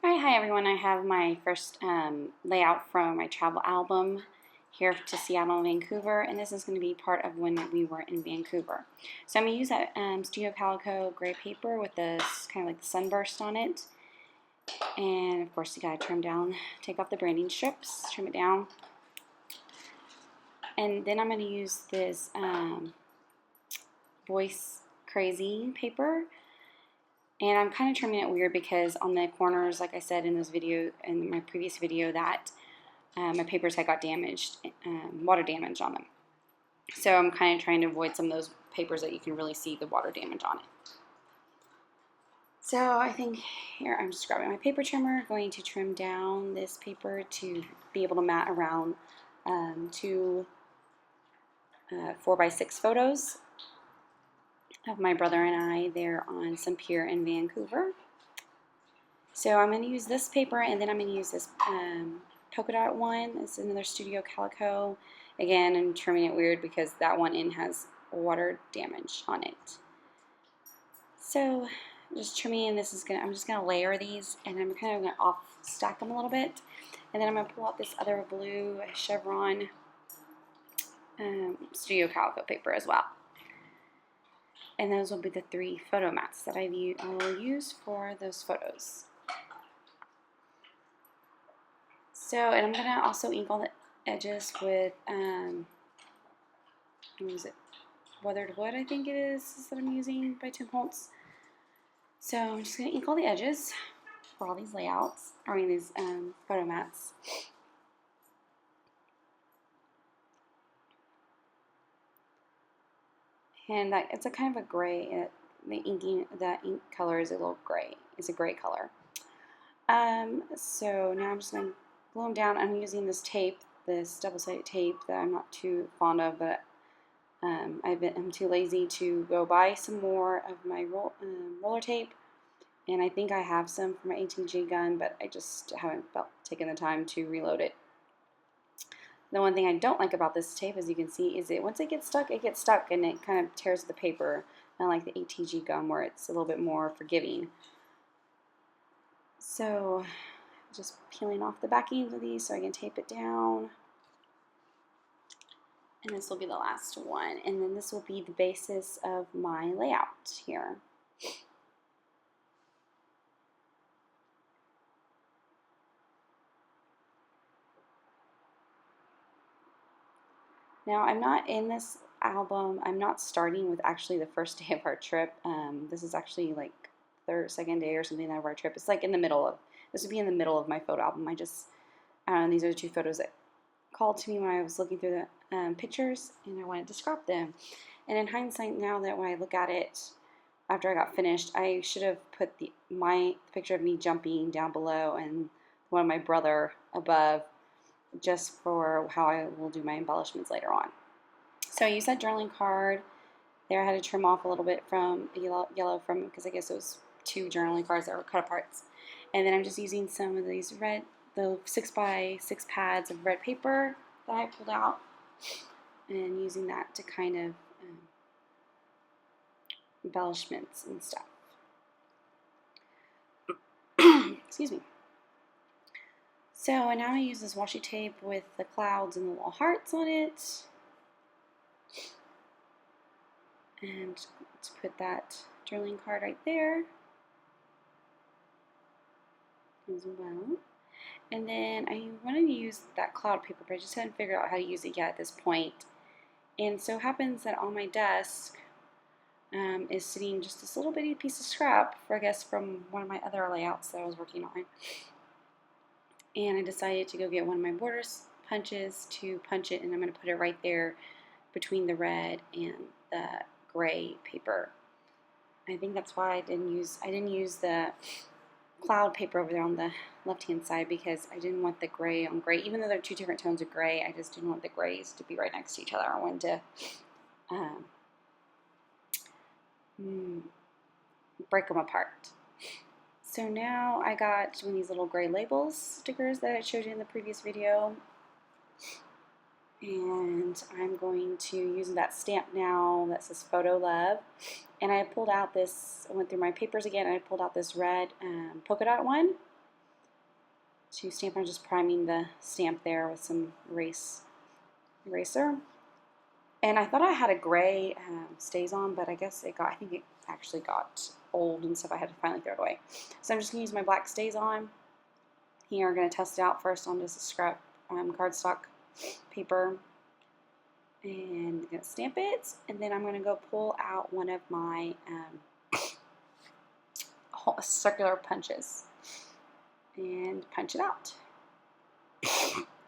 Alright, hi everyone. I have my first layout from my travel album here to Seattle and Vancouver, and this is going to be part of when we were in Vancouver. So I'm going to use that Studio Calico gray paper with this kind of like the sunburst on it. And of course you got to trim down, take off the branding strips, trim it down. And then I'm going to use this Voice Crazy paper. And I'm kind of trimming it weird because on the corners, like I said in my previous video, that my papers had got damaged, water damage on them. So I'm kind of trying to avoid some of those papers that you can really see the water damage on it. So I think here I'm just grabbing my paper trimmer, going to trim down this paper to be able to mat around two 4x6 photos of my brother and I there on some pier in Vancouver. So I'm going to use this paper, and then I'm going to use this polka dot one. It's another Studio Calico. Again, I'm trimming it weird because that one has water damage on it. So just trimming, and I'm just going to layer these, and I'm kind of going to off stack them a little bit. And then I'm going to pull out this other blue chevron Studio Calico paper as well. And those will be the 3 photo mats that I will use for those photos. So, and I'm going to also ink all the edges with, what is it? Weathered Wood, I think it is that I'm using by Tim Holtz. So I'm just going to ink all the edges for all these layouts, these photo mats. And it's a kind of a gray. The ink color is a little gray. It's a gray color. So now I'm just going to glue them down. I'm using this tape, this double-sided tape that I'm not too fond of, but I'm too lazy to go buy some more of my roller tape. And I think I have some for my ATG gun, but I just haven't taken the time to reload it. The one thing I don't like about this tape, as you can see, is that once it gets stuck, and it kind of tears the paper, unlike the ATG gum where it's a little bit more forgiving. So just peeling off the backings of these so I can tape it down. And this will be the last one. And then this will be the basis of my layout here. Now, I'm not in this album, I'm not starting with actually the first day of our trip. This is actually like second day or something of our trip. It's like in the middle of, this would be in the middle of my photo album. These are the 2 photos that called to me when I was looking through the pictures, and I wanted to scrap them. And in hindsight, now that when I look at it, after I got finished, I should have put my picture of me jumping down below and one of my brother above, just for how I will do my embellishments later on. So I used that journaling card. There I had to trim off a little bit from yellow from, because I guess it was 2 journaling cards that were cut aparts. And then I'm just using some of these the 6x6 pads of red paper that I pulled out, and using that to kind of embellishments and stuff. Excuse me. So now I use this washi tape with the clouds and the little hearts on it. And let's put that journaling card right there as well. And then I wanted to use that cloud paper, but I just hadn't figured out how to use it yet at this point. And so it happens that on my desk is sitting just this little bitty piece of scrap, I guess from one of my other layouts that I was working on. And I decided to go get one of my border punches to punch it, and I'm going to put it right there between the red and the gray paper. I think that's why I didn't use the cloud paper over there on the left-hand side, because I didn't want the gray on gray. Even though they're 2 different tones of gray, I just didn't want the grays to be right next to each other. I wanted to break them apart. So now I got one of these little gray labels stickers that I showed you in the previous video, and I'm going to use that stamp now that says Photo Love. And I pulled out this, I went through my papers again, and I pulled out this red polka dot one, to stamp. I'm just priming the stamp there with some eraser. And I thought I had a gray StazOn, but I guess I think it actually got old and stuff. I had to finally throw it away. So I'm just going to use my black StazOn here. I'm going to test it out first on just a scrap cardstock paper. And I'm going to stamp it. And then I'm going to go pull out one of my circular punches and punch it out.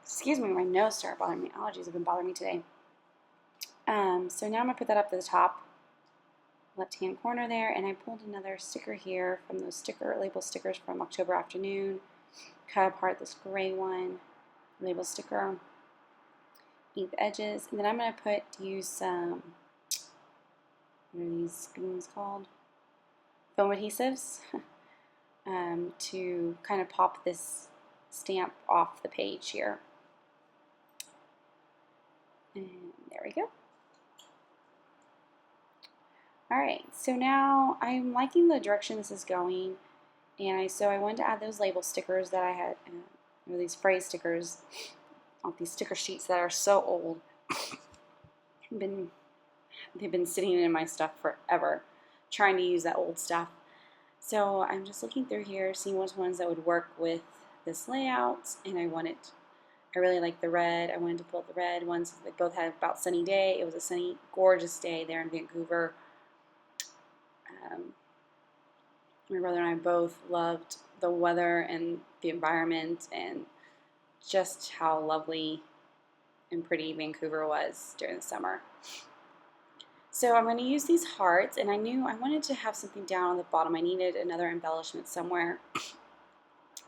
Excuse me, my nose started bothering me. Allergies have been bothering me today. So now I'm going to put that up to the top left-hand corner there, and I pulled another sticker here from those label stickers from October Afternoon. Cut apart this gray one, label sticker, ink the edges, and then I'm going to use some, what are these things called? Foam adhesives to kind of pop this stamp off the page here. And there we go. Alright, so now I'm liking the direction this is going, and so I wanted to add those label stickers that I had, or these phrase stickers, on these sticker sheets that are so old. They've been sitting in my stuff forever, trying to use that old stuff. So I'm just looking through here, seeing which ones that would work with this layout, and I really like the red. I wanted to pull the red ones. They both had about sunny day. It was a sunny, gorgeous day there in Vancouver. My brother and I both loved the weather and the environment and just how lovely and pretty Vancouver was during the summer. So I'm going to use these hearts, and I knew I wanted to have something down on the bottom. I needed another embellishment somewhere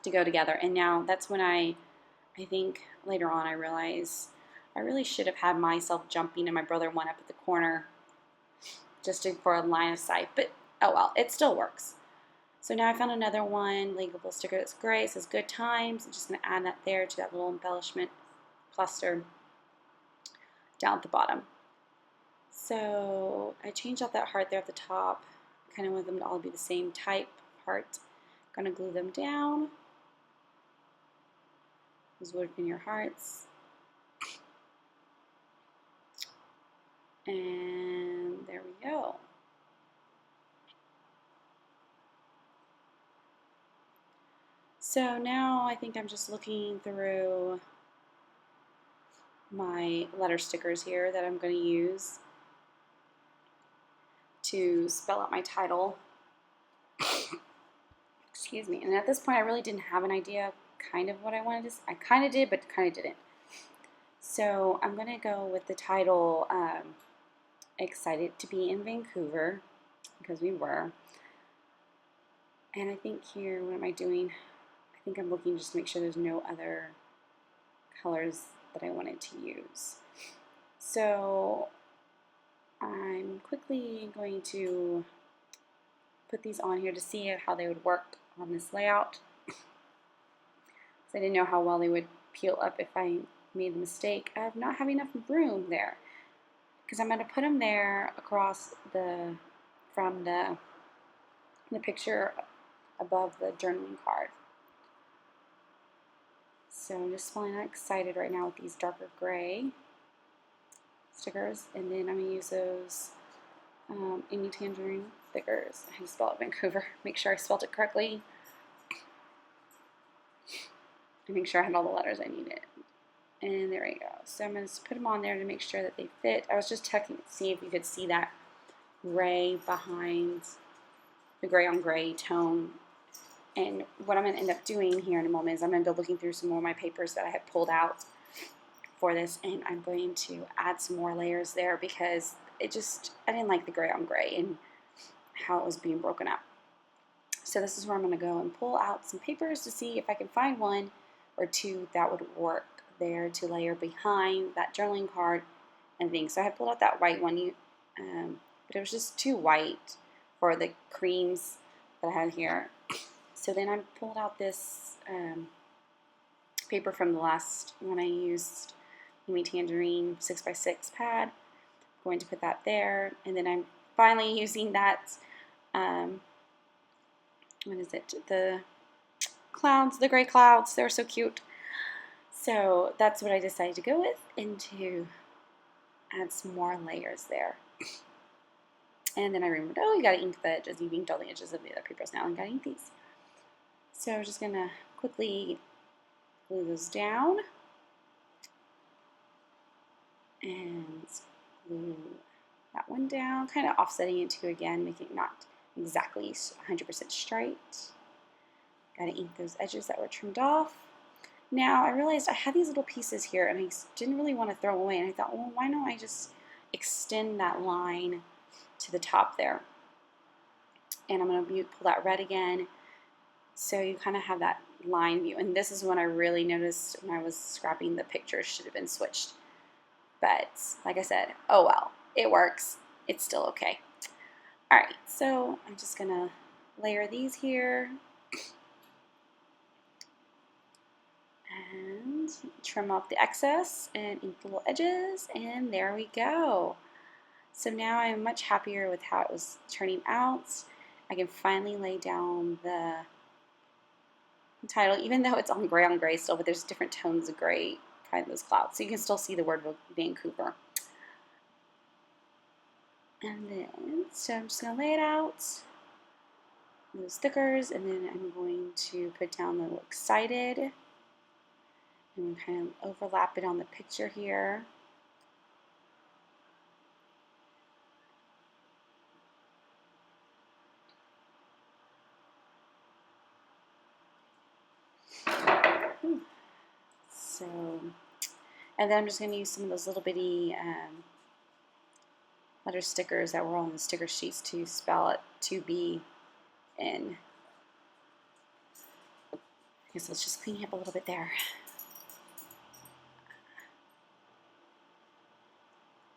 to go together, and now that's when I think later on I realized I really should have had myself jumping and my brother one up at the corner just for a line of sight, but oh well, it still works. So now I found another one, label sticker that's gray. It says good times. I'm just going to add that there to that little embellishment cluster down at the bottom. So I changed out that heart there at the top. I kind of want them to all be the same type heart. I'm going to glue them down. Those would have been your hearts. And there we go. So now I think I'm just looking through my letter stickers here that I'm going to use to spell out my title. Excuse me. And at this point I really didn't have an idea kind of what I wanted to say. I kind of did, but kind of didn't. So I'm going to go with the title Excited to be in Vancouver, because we were. And I think here, what am I doing? I think I'm looking just to make sure there's no other colors that I wanted to use. So I'm quickly going to put these on here to see how they would work on this layout. So I didn't know how well they would peel up if I made the mistake of not having enough room there. Because I'm going to put them there across from the picture above the journaling card. So I'm just feeling excited right now with these darker gray stickers, and then I'm going to use those Amy Tangerine stickers. I spelled it Vancouver. Make sure I spelled it correctly. And make sure I had all the letters I needed. And there we go. So I'm going to put them on there to make sure that they fit. I was just checking to see if you could see that gray behind the gray on gray tone. And what I'm going to end up doing here in a moment is I'm going to go looking through some more of my papers that I had pulled out for this, and I'm going to add some more layers there because I didn't like the gray on gray and how it was being broken up. So this is where I'm going to go and pull out some papers to see if I can find one or two that would work there to layer behind that journaling card and things. So I had pulled out that white one, but it was just too white for the creams that I had here. So then I pulled out this paper from the last one I used, Amy Tangerine 6x6 pad. I'm going to put that there, and then I'm finally using that, what is it, the clouds, the gray clouds. They're so cute. So that's what I decided to go with, and to add some more layers there. And then I remembered, oh, you gotta ink the edges. You've inked all the edges of the other papers now, and you gotta ink these. So I'm just gonna quickly glue those down and glue that one down, kind of offsetting it too again, making it not exactly 100% straight. Gotta ink those edges that were trimmed off. Now I realized I had these little pieces here and I didn't really want to throw them away, and I thought, well, why don't I just extend that line to the top there? And I'm going to pull that red again, so you kind of have that line view. And this is when I really noticed when I was scrapping, the pictures should have been switched. But like I said, oh well, it works. It's still okay. All right, so I'm just going to layer these here and trim off the excess and ink the little edges, and there we go. So now I'm much happier with how it was turning out. I can finally lay down the title, even though it's on gray still, but there's different tones of gray behind those clouds, so you can still see the word Vancouver. And then, so I'm just going to lay it out, those stickers, and then I'm going to put down the excited, and kind of overlap it on the picture here. So, and then I'm just going to use some of those little bitty letter stickers that were on the sticker sheets to spell it to be in. I guess let's just clean up a little bit there.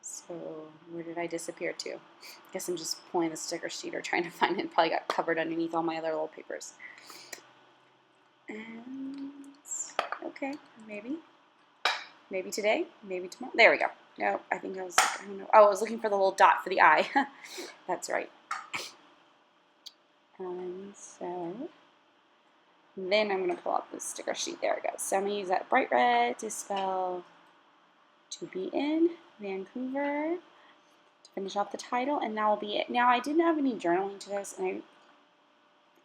So where did I disappear to? I guess I'm just pulling the sticker sheet or trying to find it. Probably got covered underneath all my other little papers. And okay, maybe today, maybe tomorrow. There we go. No, I think I don't know. Oh, I was looking for the little dot for the eye. That's right. So then I'm going to pull out the sticker sheet. There it goes. So I'm going to use that bright red to spell to be in Vancouver to finish off the title, and that will be it. Now I didn't have any journaling to this, and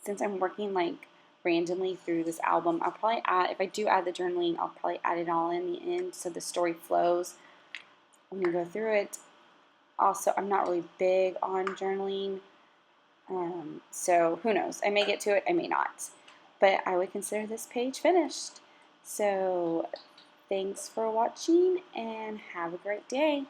since I'm working like randomly through this album, I'll probably add, if I do add the journaling, I'll probably add it all in the end so the story flows. I'm going to go through it. Also, I'm not really big on journaling, so who knows? I may get to it, I may not. But I would consider this page finished. So thanks for watching, and have a great day.